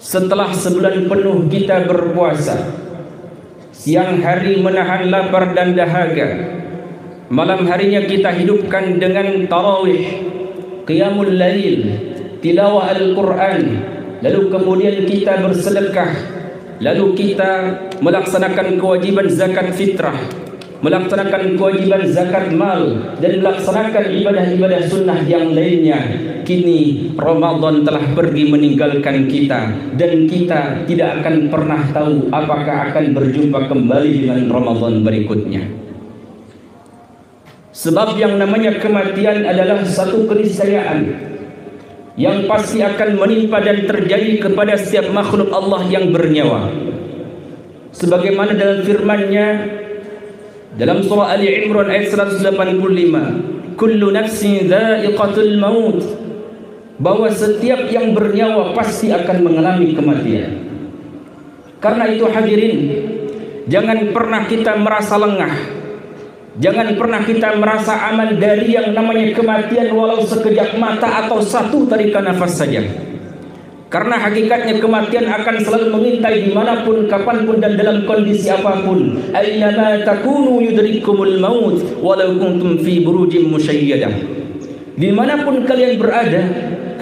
setelah sebulan penuh kita berpuasa, siang hari menahan lapar dan dahaga, malam harinya kita hidupkan dengan tarawih, qiyamul lail, tilawah Al-Quran, lalu kemudian kita bersedekah, lalu kita melaksanakan kewajiban zakat fitrah, melaksanakan kewajiban zakat mal, dan melaksanakan ibadah-ibadah sunnah yang lainnya. Kini Ramadan telah pergi meninggalkan kita, dan kita tidak akan pernah tahu apakah akan berjumpa kembali dengan Ramadan berikutnya. Sebab yang namanya kematian adalah satu keniscayaan yang pasti akan menimpa dan terjadi kepada setiap makhluk Allah yang bernyawa. Sebagaimana dalam firman-Nya dalam surah Ali Imran ayat 185, kullu nafsin dha'iqatul maut, bahwa setiap yang bernyawa pasti akan mengalami kematian. Karena itu hadirin, jangan pernah kita merasa lengah, jangan pernah kita merasa aman dari yang namanya kematian walau sekejap mata atau satu tarikan nafas saja. Karena hakikatnya kematian akan selalu mengintai dimanapun, kapanpun, dan dalam kondisi apapun. Aynama takunu yudrikumul maut walau kuntum fi burujim musyayyadah. Dimanapun kalian berada,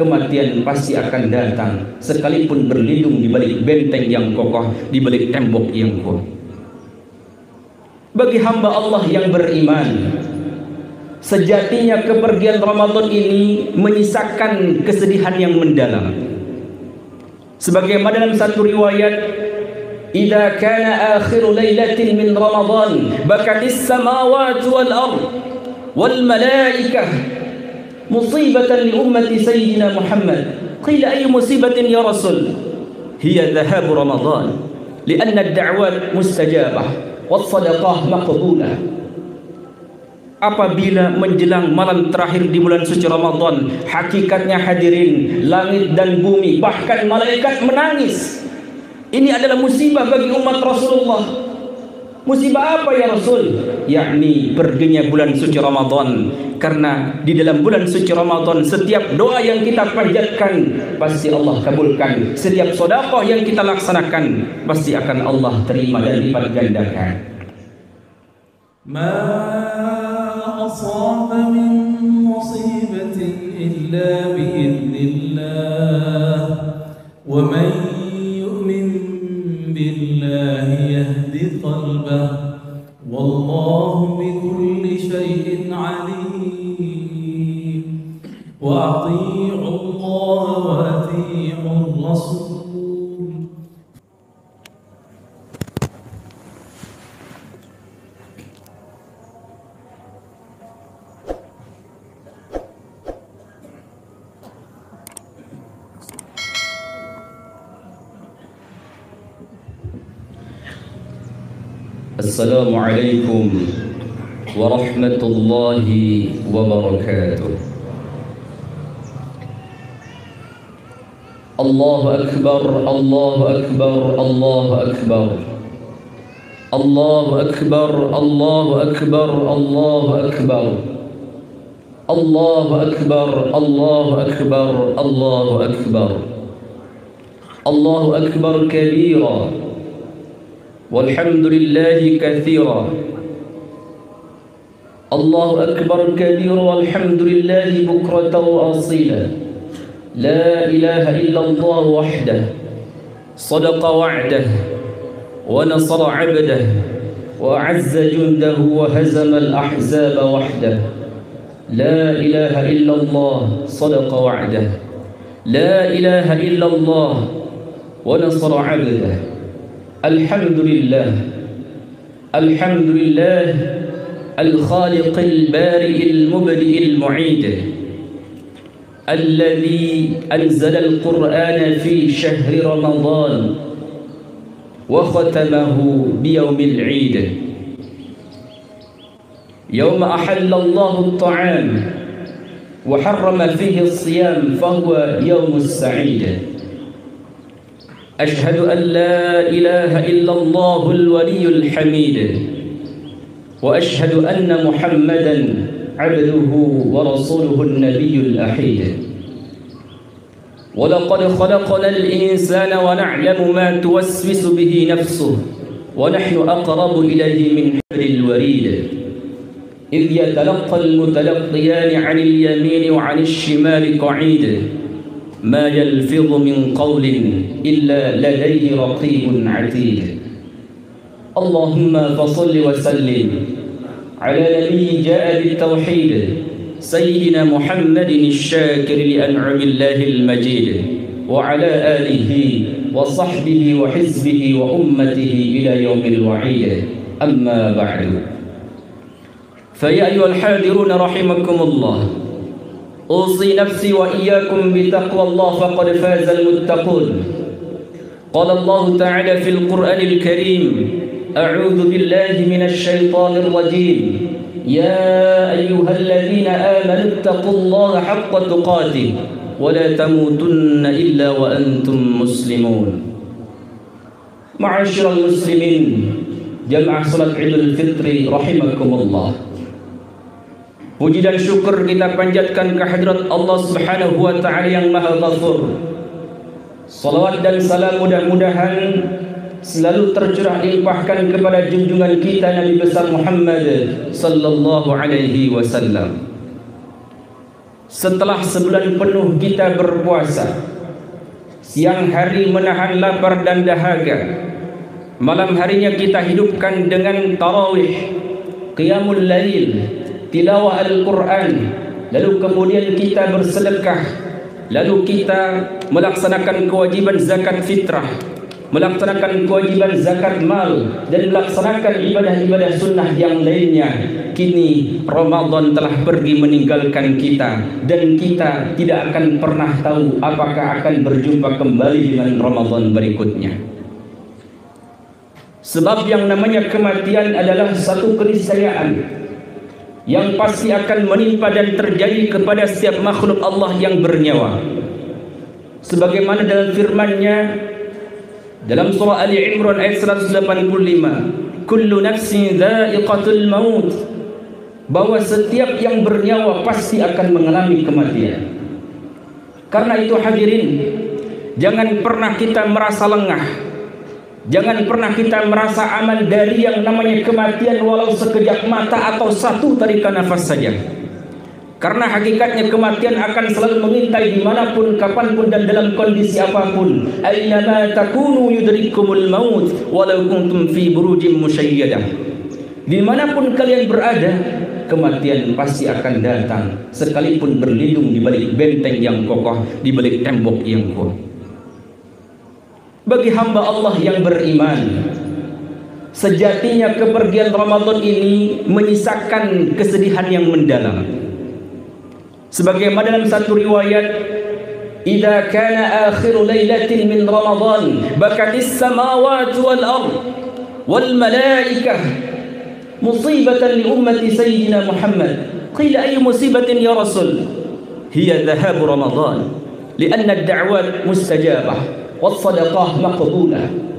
kematian pasti akan datang, sekalipun berlindung di balik benteng yang kokoh, di balik tembok yang kuat. Bagi hamba Allah yang beriman, sejatinya kepergian Ramadan ini menyisakan kesedihan yang mendalam. Sebagaimana dalam satu riwayat, idza kana akhiru lailatin min Ramadan bakatis samawati wal ard wal malaikah musibatan li ummati sayyidina Muhammad. Qila ay musibatin ya Rasul? Hiya dhahabu Ramadan, lianna ad-da'wat mustajabah was sadaqah maqbulah. Apabila menjelang malam terakhir di bulan suci Ramadan, hakikatnya hadirin, langit dan bumi bahkan malaikat menangis. Ini adalah musibah bagi umat Rasulullah. Musibah apa ya Rasul? Yakni perginya bulan suci Ramadan. Karena di dalam bulan suci Ramadan setiap doa yang kita panjatkan pasti Allah kabulkan. Setiap sedekah yang kita laksanakan pasti akan Allah terima dan lipat gandakan. أصاب من مصيبة إلا بإذن الله ومن يؤمن بالله يهد قلبه والله بكل شيء عليم وأطيعوا الله وأطيعوا الرسول. Assalamualaikum warahmatullahi wabarakatuh. Allahu akbar, Allahu akbar, Allahu akbar. Allahu akbar, Allahu akbar, Allahu akbar. Allahu akbar, Allahu akbar, Allahu akbar. Allahu akbar kabira. والحمد لله كثيرا. الله أكبر كبيرا والحمد لله بكرة وأصيلا. لا إله إلا الله وحده صدق وعده ونصر عبده وأعز جنده وهزم الأحزاب وحده. لا إله إلا الله صدق وعده. لا إله إلا الله ونصر عبده. الحمد لله، الحمد لله الخالق البارئ المبدئ المعيد الذي أنزل القرآن في شهر رمضان وختمه بيوم العيد، يوم أحل الله الطعام وحرم فيه الصيام فهو يوم السعيد. أشهد أن لا إله إلا الله الولي الحميد وأشهد أن محمدا عبده ورسوله النبي الأحيد. ولقد خلقنا الإنسان ونعلم ما توسوس به نفسه ونحن أقرب إليه من حبل الوريد إذ يتلقى المتلقيان عن اليمين وعن الشمال قعيد ما يلفظ من قول إلا لديه رقيب عتيد اللهم فصل وسلم على نبي جاء بالتوحيد سيدنا محمد الشاكر لأنعم الله المجيد وعلى آله وصحبه وحزبه وأمته إلى يوم الوعيد أما بعد فيا أيها الحاضرون رحمكم الله أوصي نفسي وإياكم بتقوى الله فقد فاز المتقون قال الله تعالى في القرآن الكريم أعوذ بالله من الشيطان الرجيم يا أيها الذين آمنوا اتقوا الله حق تقاته ولا تموتن إلا وأنتم مسلمون معاشر المسلمين jamaah salat Idul Fitri rahimakumullah. Puji dan syukur kita panjatkan kehadirat Allah Subhanahu wa taala yang Maha Ghafur. Salawat dan salam mudah-mudahan selalu tercurah dilimpahkan kepada junjungan kita Nabi besar Muhammad sallallahu alaihi wasallam. Setelah sebulan penuh kita berpuasa, siang hari menahan lapar dan dahaga, malam harinya kita hidupkan dengan tarawih, qiyamul lail, tilawah Al-Quran, lalu kemudian kita bersedekah, lalu kita melaksanakan kewajiban zakat fitrah, melaksanakan kewajiban zakat mal, dan melaksanakan ibadah-ibadah sunnah yang lainnya. Kini Ramadan telah pergi meninggalkan kita, dan kita tidak akan pernah tahu apakah akan berjumpa kembali dengan Ramadan berikutnya. Sebab yang namanya kematian adalah satu keniscayaan yang pasti akan menimpa dan terjadi kepada setiap makhluk Allah yang bernyawa. Sebagaimana dalam firman-Nya dalam surah Ali Imran ayat 185, kullu nafsin dha'iqatul maut, bahwa setiap yang bernyawa pasti akan mengalami kematian. Karena itu hadirin, jangan pernah kita merasa lengah, jangan pernah kita merasa aman dari yang namanya kematian walau sekejap mata atau satu tarikan nafas saja. Karena hakikatnya kematian akan selalu mengintai dimanapun, kapanpun, dan dalam kondisi apapun. Aynama takunu yudrikumul maut walau kuntum fi burujim musyayyadah. Dimanapun kalian berada, kematian pasti akan datang, sekalipun berlindung di balik benteng yang kokoh, di balik tembok yang kuat. Bagi hamba Allah yang beriman, sejatinya kepergian Ramadan ini menyisakan kesedihan yang mendalam. Sebagaimana dalam satu riwayat, idza kana akhiru lailatin min Ramadan bakatis samawati wal ard wal malaikah musibatan li ummati sayyidina Muhammad. Qila ayyu musibatin ya Rasul? Hiya dhahabu Ramadan lianna ad-da'wat mustajabah wassadaqah maqbulah.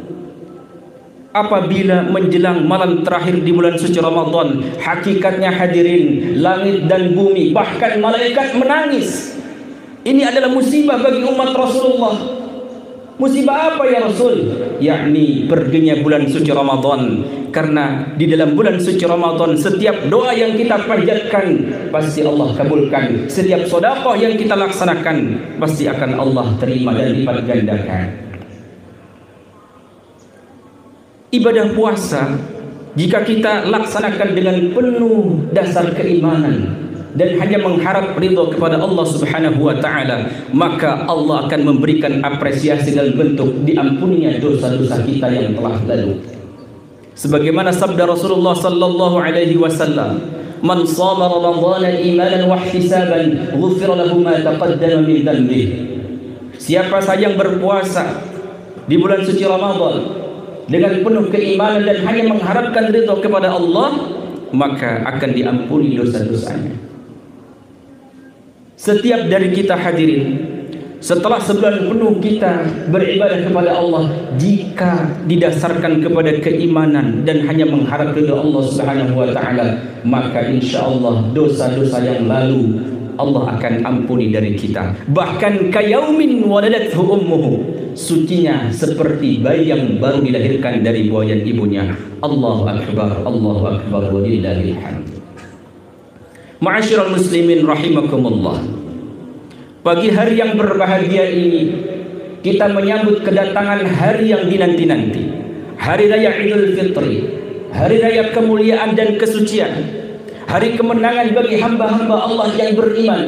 Apabila menjelang malam terakhir di bulan suci Ramadan, hakikatnya hadirin, langit dan bumi bahkan malaikat menangis. Ini adalah musibah bagi umat Rasulullah. Musibah apa ya Rasul? Yakni perginya bulan suci Ramadan. Karena di dalam bulan suci Ramadan setiap doa yang kita panjatkan pasti Allah kabulkan. Setiap sedekah yang kita laksanakan pasti akan Allah terima dan lipat gandakan. Ibadah puasa jika kita laksanakan dengan penuh dasar keimanan dan hanya mengharap ridha kepada Allah Subhanahu wa taala, maka Allah akan memberikan apresiasi dalam bentuk diampuninya dosa-dosa kita yang telah lalu. Sebagaimana sabda Rasulullah sallallahu alaihi wasallam, man shama ramadhana imanan wa ihtisaban ghufira lahu ma taqaddama min dhanbihi. Siapa saja yang berpuasa di bulan suci Ramadan dengan penuh keimanan dan hanya mengharapkan ridha kepada Allah, maka akan diampuni dosa-dosanya. Setiap dari kita hadirin, setelah sebulan penuh kita beribadah kepada Allah, jika didasarkan kepada keimanan dan hanya mengharap ridha Allah Subhanahu wa taala, maka insyaallah dosa-dosa yang lalu Allah akan ampuni dari kita. Bahkan kayaumin waladathu ummuhu, sucinya seperti bayi yang baru dilahirkan dari buayan ibunya. Allahu akbar, Allahu akbar, walillahil hamd. Ma'asyiral muslimin rahimakumullah. Pagi hari yang berbahagia ini kita menyambut kedatangan hari yang dinanti-nanti, Hari Raya Idul Fitri, hari raya kemuliaan dan kesucian, hari kemenangan bagi hamba-hamba Allah yang beriman.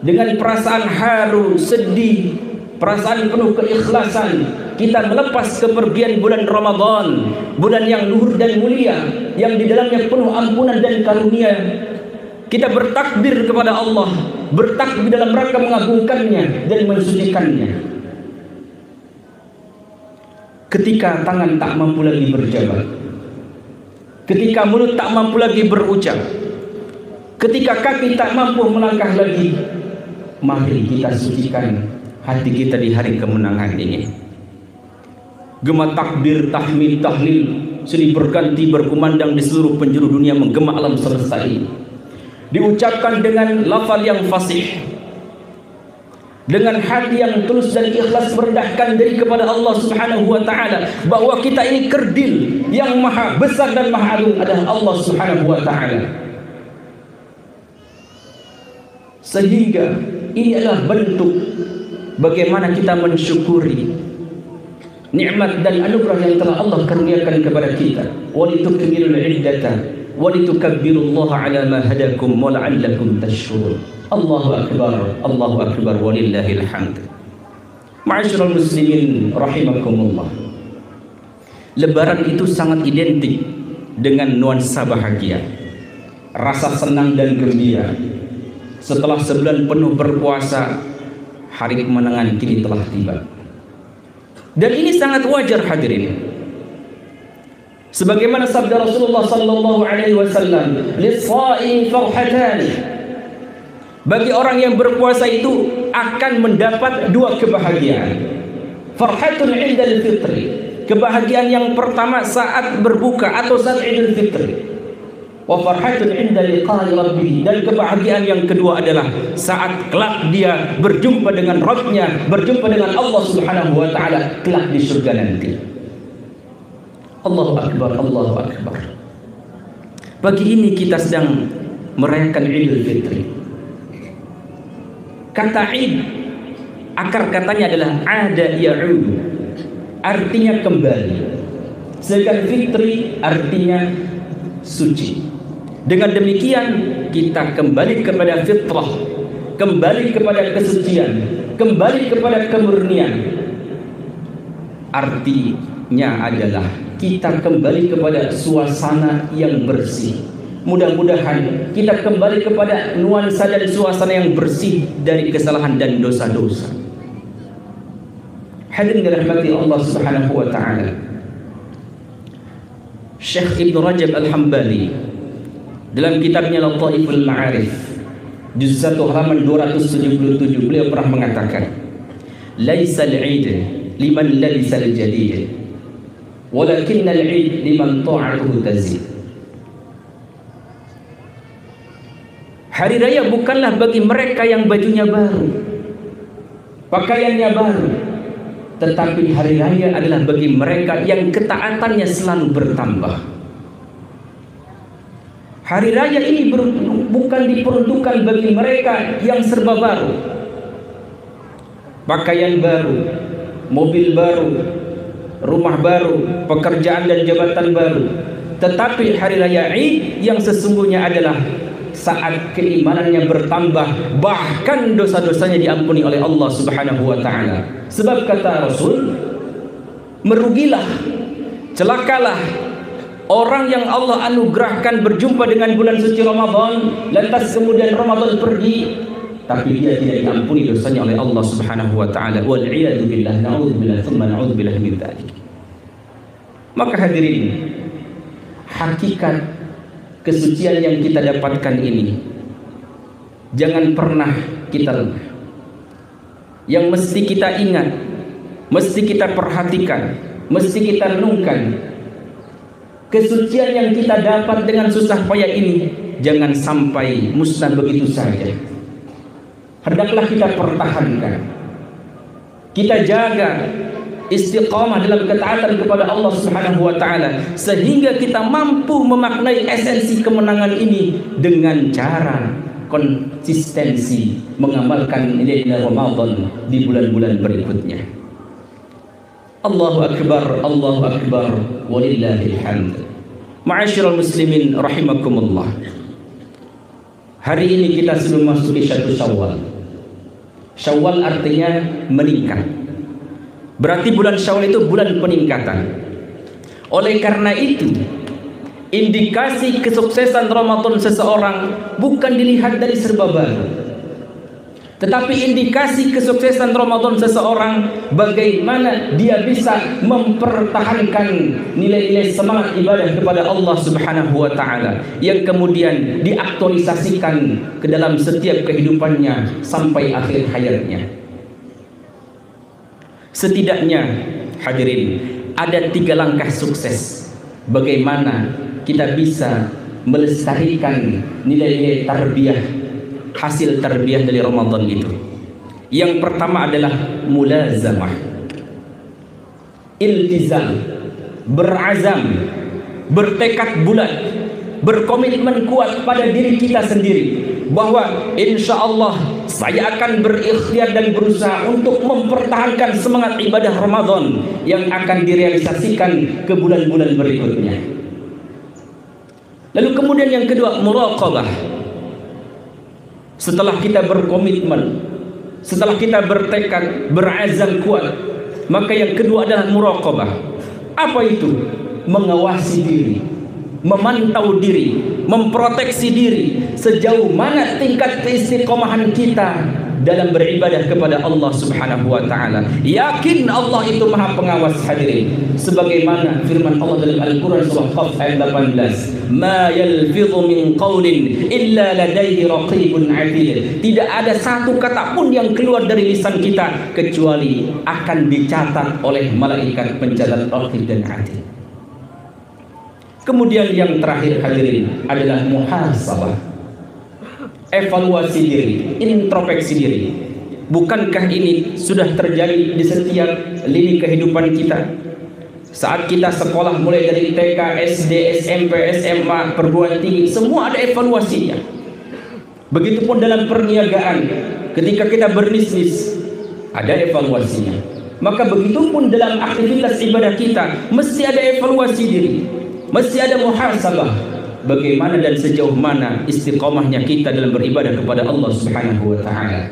Dengan perasaan haru, sedih, perasaan penuh keikhlasan, kita melepas kepergian bulan Ramadan, bulan yang luhur dan mulia, yang di dalamnya penuh ampunan dan karunia. Kita bertakbir kepada Allah, bertakbir dalam rangka mengagungkannya dan mensucikannya. Ketika tangan tak mampu lagi berjabat, ketika mulut tak mampu lagi berucap, ketika kaki tak mampu melangkah lagi, mari kita sucikan hati kita di hari kemenangan ini. Gema takbir, tahmid, tahlil silih berganti berkumandang di seluruh penjuru dunia, menggema alam semesta ini. Diucapkan dengan lafal yang fasih, dengan hati yang tulus dan ikhlas merendahkan diri kepada Allah Subhanahu wa taala, bahwa kita ini kerdil, yang maha besar dan maha agung adalah Allah Subhanahu wa taala. Sehingga ini adalah bentuk bagaimana kita mensyukuri nikmat dan anugerah yang telah Allah karuniakan kepada kita. Walitukmilul iddata walitukabbirullaha ala ma hadakum wa la'allakum tashkurun. Allahu akbar, Allahu akbar, walillahil hamd. Ma'asyiral muslimin rahimakumullah. Lebaran itu sangat identik dengan nuansa bahagia, rasa senang dan gembira. Setelah sebulan penuh berpuasa, hari kemenangan kini telah tiba. Dan ini sangat wajar hadirin. Sebagaimana sabda Rasulullah sallallahu alaihi wasallam, "Lis-shaimi farhatan." Bagi orang yang berpuasa itu akan mendapat dua kebahagiaan. Farhatun 'indal fitri, kebahagiaan yang pertama saat berbuka atau saat Idul Fitri. Wa farhatun 'inda liqa'i rabbih, dan kebahagiaan yang kedua adalah saat kelak dia berjumpa dengan Rabb-nya, berjumpa dengan Allah Subhanahu wa taala kelak di surga nanti. Allahu akbar, Allahu akbar. Pagi ini kita sedang merayakan Idul Fitri. Kata Id, akar katanya adalah ada ya'ud, artinya kembali. Sedangkan Fitri artinya suci. Dengan demikian kita kembali kepada fitrah, kembali kepada kesucian, kembali kepada kemurnian. Artinya adalah kita kembali kepada suasana yang bersih. Mudah-mudahan kita kembali kepada nuansa dan suasana yang bersih dari kesalahan dan dosa-dosa. Hadirin dirahmati Allah Subhanahu wa taala. Syekh Ibnu Rajab Al-Hambali dalam kitabnya Lataiful Ma'arif juz 1 halaman 277 beliau pernah mengatakan, "Laisal 'id liman labisal jadid, walakinnal 'id liman ta'atuhu tazid." Hari raya bukanlah bagi mereka yang bajunya baru, pakaiannya baru, tetapi hari raya adalah bagi mereka yang ketaatannya selalu bertambah. Hari raya ini bukan diperuntukkan bagi mereka yang serba baru, pakaian baru, mobil baru, rumah baru, pekerjaan dan jabatan baru, tetapi hari raya Id yang sesungguhnya adalah saat keimanannya bertambah, bahkan dosa-dosanya diampuni oleh Allah Subhanahu wa taala. Sebab kata Rasul, merugilah, celakalah orang yang Allah anugerahkan berjumpa dengan bulan suci Ramadan, lantas kemudian Ramadan pergi, tapi dia tidak diampuni dosanya oleh Allah Subhanahu wa taala. Wal iyadu billah, na'udzubillah, tsumma na'udzubillah min dzalik. Maka hadirin, hakikat kesucian yang kita dapatkan ini jangan pernah kita lengah. Yang mesti kita ingat, mesti kita perhatikan, mesti kita renungkan, kesucian yang kita dapat dengan susah payah ini jangan sampai musnah begitu saja. hendaklah kita pertahankan, kita jaga istiqamah dalam ketaatan kepada Allah Subhanahu wa taala sehingga kita mampu memaknai esensi kemenangan ini dengan cara konsistensi mengamalkan nilai-nilai Ramadan di bulan-bulan berikutnya. Allahu akbar, Allahu akbar, walillahil hamd. Ma'asyiral muslimin rahimakumullah. Hari ini kita sudah memasuki 1 Syawal. Syawal artinya meningkat. Berarti bulan Syawal itu bulan peningkatan. Oleh karena itu, indikasi kesuksesan Ramadan seseorang bukan dilihat dari serba baru, tetapi indikasi kesuksesan Ramadan seseorang bagaimana dia bisa mempertahankan nilai-nilai semangat ibadah kepada Allah Subhanahu wa taala yang kemudian diaktualisasikan ke dalam setiap kehidupannya sampai akhir hayatnya. Setidaknya hadirin, ada 3 langkah sukses bagaimana kita bisa melestarikan nilai-nilai tarbiyah, hasil tarbiyah dari Ramadan itu. Yang pertama adalah mulazamah, iltizam, berazam, bertekad bulat, berkomitmen kuat pada diri kita sendiri bahwa insya Allah saya akan berikhtiar dan berusaha untuk mempertahankan semangat ibadah Ramadan yang akan direalisasikan ke bulan-bulan berikutnya. Lalu kemudian yang kedua, muraqabah. Setelah kita berkomitmen, setelah kita bertekad, berazam kuat, maka yang kedua adalah muraqabah. Apa itu? Mengawasi diri, memantau diri, memproteksi diri sejauh mana tingkat keistiqomahan kita dalam beribadah kepada Allah Subhanahu wa taala. Yakin Allah itu Maha Pengawas hadirin. Sebagaimana firman Allah dalam Al-Qur'an surah Qaf ayat 18, "Ma yalfidhu min qaulin illa ladaihi raqibun 'atid." Tidak ada satu kata pun yang keluar dari lisan kita kecuali akan dicatat oleh malaikat pencatat raqib dan 'atid. Kemudian yang terakhir hadirin adalah muhasabah, evaluasi diri, introspeksi diri. Bukankah ini sudah terjadi di setiap lini kehidupan kita? Saat kita sekolah mulai dari TK, SD, SMP, SMA, perguruan tinggi, semua ada evaluasinya. Begitupun dalam perniagaan, ketika kita berbisnis ada evaluasinya. Maka begitupun dalam aktivitas ibadah kita mesti ada evaluasi diri, mesti ada muhasabah. Bagaimana dan sejauh mana istiqamahnya kita dalam beribadah kepada Allah Subhanahu wa taala.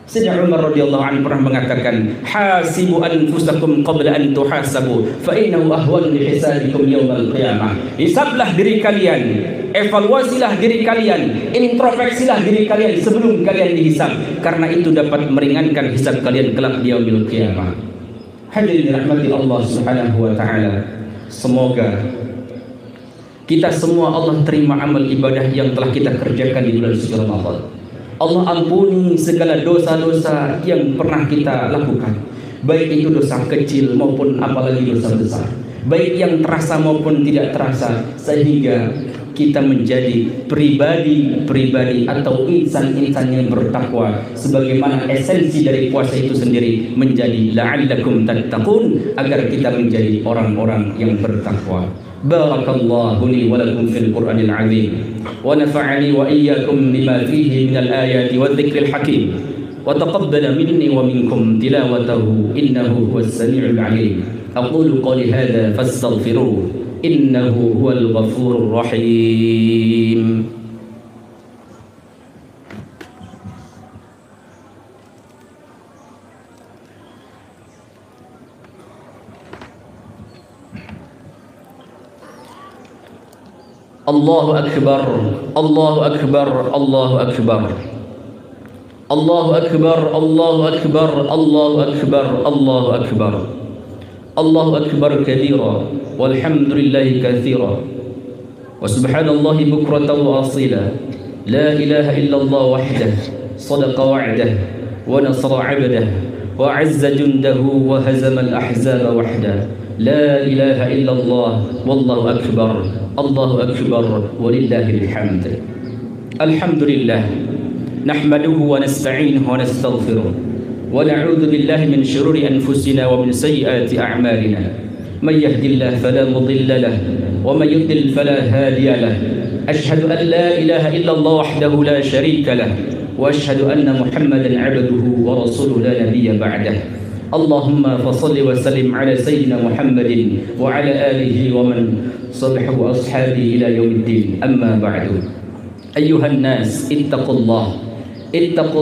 Sayyidina Umar radhiyallahu anhu pernah mengatakan, "Hasibu anfusakum qabla an tuhasabu, fa innahu ahwanu li hisabikum yaumil qiyamah." Hisablah diri kalian, evaluasilah diri kalian, introspeksilah diri kalian sebelum kalian dihisab, karena itu dapat meringankan hisab kalian kelak di yaumil qiyamah. Hadirin rahmati Allah Subhanahu wa taala. Semoga kita semua Allah terima amal ibadah yang telah kita kerjakan di bulan suci Ramadan. Allah ampuni segala dosa-dosa yang pernah kita lakukan, baik itu dosa kecil maupun apalagi dosa besar, baik yang terasa maupun tidak terasa, sehingga kita menjadi pribadi-pribadi atau insan-insan yang bertakwa, sebagaimana esensi dari puasa itu sendiri menjadi la'allakum tattaqun, agar kita menjadi orang-orang yang bertakwa. Barakallahu li wa lakum fil Qur'anil 'azim wa nafa'ani wa iyyakum bima fihi minal ayati wadh-dhikril hakim wa taqabbala minni wa minkum tilawatahu innahu huwas sami'ul 'alim. Aqulu qawli hadha fastaghfiruhu innahu huwal ghafurur rahim. Allahu akbar, Allahu akbar, Allahu akbar. Allahu akbar, Allahu akbar, Allahu akbar, Allahu akbar. Allahu akbar kabira walhamdulillahi katsira wa subhanallahi bukratan wa asila. La ilaha illallah wahdah sadaqa wa'dah wa nasara 'abdah wa 'azza jundahu wa hazama al-ahzaba wahdah. La ilaha illallah wallahu akbar. Allahu akbar walillahil hamd. Alhamdulillah, نحمده ونستعينه ونستغفره ونعوذ بالله من شرور أنفسنا ومن سيئات أعمالنا من يهد الله فلا مضل له ومن يضلل فلا هادي له أشهد أن لا إله إلا الله وحده لا شريك له وأشهد أن محمدا عبده ورسوله لا نبي بعده اللهم فصل وسلم على سيدنا محمد وعلى آله ومن صلحه وأصحابه إلى يوم الدين أما بعد أيها الناس اتقوا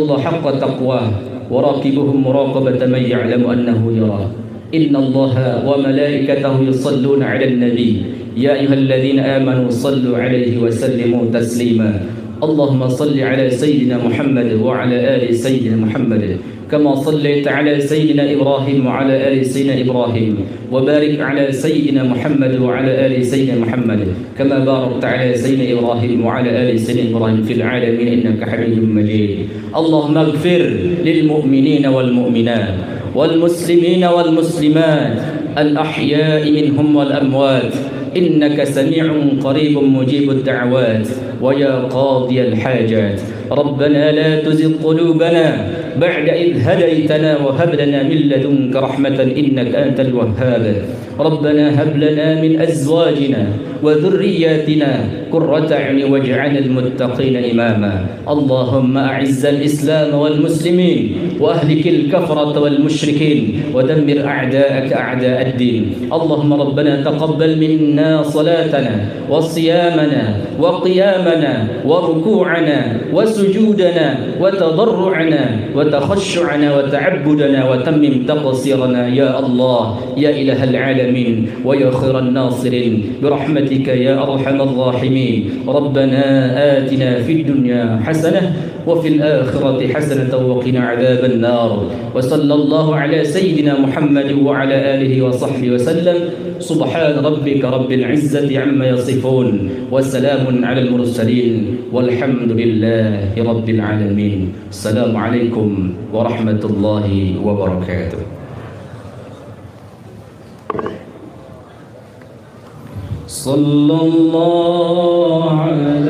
الله حق تقواه وراقبهم مراقبة من يعلم أنه يراه إن الله وملائكته يصلون على النبي يا أيها الذين آمنوا صلوا عليه وسلموا تسليما اللهم صل على سيدنا محمد وعلى آل سيدنا محمد كما صليت على سيدنا إبراهيم وعلى آل سيدنا إبراهيم وبارك على سيدنا محمد وعلى آل سيدنا محمد كما باركت على سيدنا إبراهيم وعلى آل سيدنا إبراهيم في العالمين إنك حميد مجيد اللهم اغفر للمؤمنين والمؤمنات والمسلمين والمسلمات الأحياء منهم والأموات إنك سميع قريب مجيب الدعوات ويا قاضي الحاجات ربنا لا تزغ قلوبنا بعد إذ هديتنا وهب لنا من لدنك رحمة إنك أنت الوهاب ربنا هب لنا من أزواجنا وذرياتنا قرة أعين واجعلنا المتقين إماما اللهم أعز الإسلام والمسلمين وأهلك الكفرة والمشركين ودمر أعداءك أعداء الدين اللهم ربنا تقبل منا صلاتنا وصيامنا وقيامنا وركوعنا وسجودنا وتضرعنا وتخشعنا وتعبدنا وتمم تقصيرنا يا الله يا إله العالمين ويا خير الناصرين برحمتك يا أرحم الراحمين ربنا آتنا في الدنيا حسنة وفي الآخرة حسنة وقنا عذاب النار وصلى الله على سيدنا محمد وعلى آله وصحبه وسلم سبحان ربك رب العزة عما يصفون وسلام على المرسلين والحمد لله رب العالمين السلام عليكم ورحمة الله وبركاته صلى الله عليه